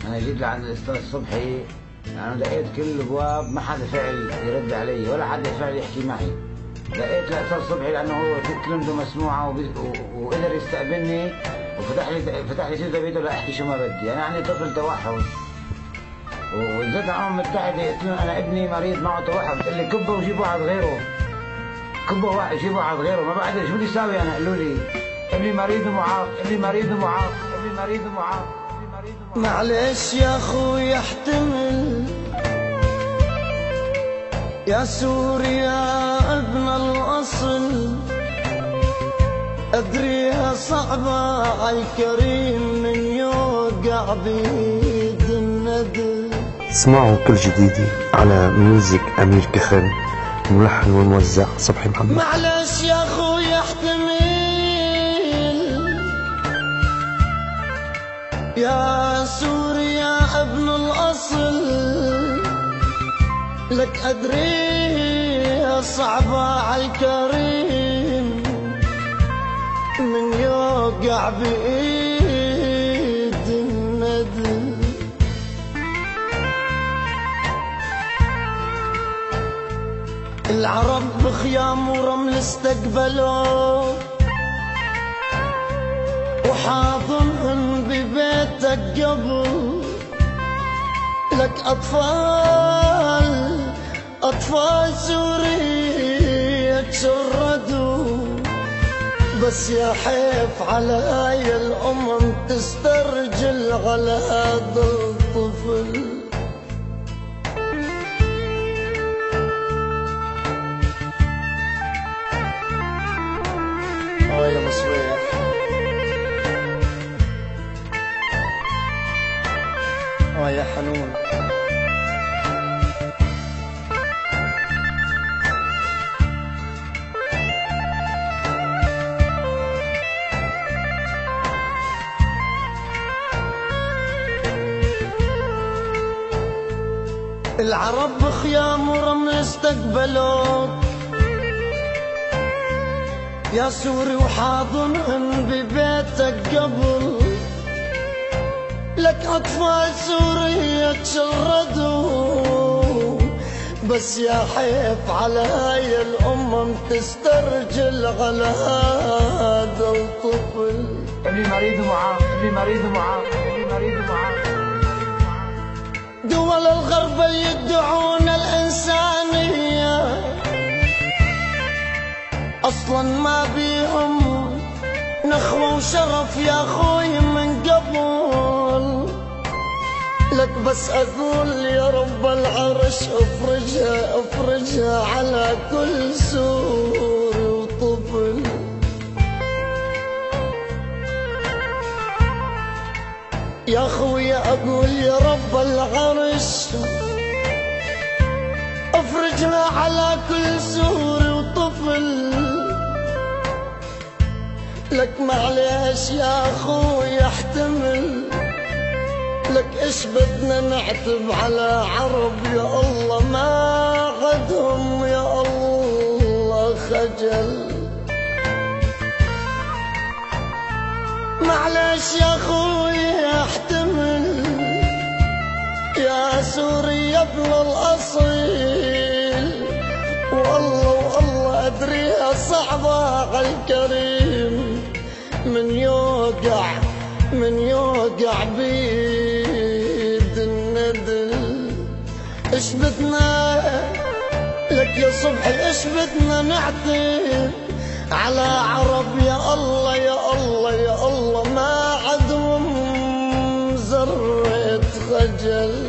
انا جيت لعند الاستاذ صبحي، انا دقيت كل الابواب ما حدا فعل يرد علي ولا حدا فعل يحكي معي. دقيت للاستاذ صبحي لانه هو كلمته مسموعه وقدر يستقبلني وفتح لي سيرته بيده لاحكي شو ما بدي. انا عندي طفل توحد وجيت على الامم المتحده قلت لهم انا ابني مريض معه توحد، قال لي كبه وجيب واحد غيره، كبه واحد جيب واحد غيره. ما بعد شو بدي اساوي انا؟ قالوا لي ابني مريض ومعاق، ابني مريض ومعاق، ابني مريض ومعاق. معلش يا اخوي احتمل يا سوريا ابن الاصل، ادريها صعبة عالكريم من يوقع بيد الندل. اسمعوا كل جديدي على ميوزك امير كخن، ملحن وموزع صبحي محمد. معلش يا اخوي احتمل يا سوريا ابن الاصل، لك ادريها صعبة عالكريم من يوقع بإيد الندل. العرب بخيام ورمل استقبلوا وحاضنهن ببيتك قبل، لك أطفال سوريا تشردوا، بس يا حيف على هاي الأمم تسترجل على هذا الطفل. يا مصبيح يا حنون، العرب بخيام ورمل استقبلوك يا سوري وحاضنهن ببيتك قبل، لك أطفال سوريا تشردوا، بس يا حيف على هاي الأمم تسترجل على هذا الطفل. ابني مريض ومعاق، ابني مريض ومعاق، ابني مريض ومعاق. دول الغرب يدعون الإنسانية أصلاً ما بيهم نخوة وشرف يا أخوي من قبل، لك بس أقول يا رب العرش افرجها على كل سوري وطفل. يا أخوي أقول يا رب العرش افرجها على كل سوري وطفل، لك معليش يا أخوي احتمل، لك إيش بدنا نعتب على عرب يا الله ما عدهم يا الله خجل. معليش يا أخوي احتمل يا سوري ابن الأصيل، والله أدريها صعبة عالكريم من يوقع بيد الندل. إيش بدنا لك يا صبحي، إيش بدنا نعتب على عرب يا الله يا الله يا الله ما عدهم ذرة خجل.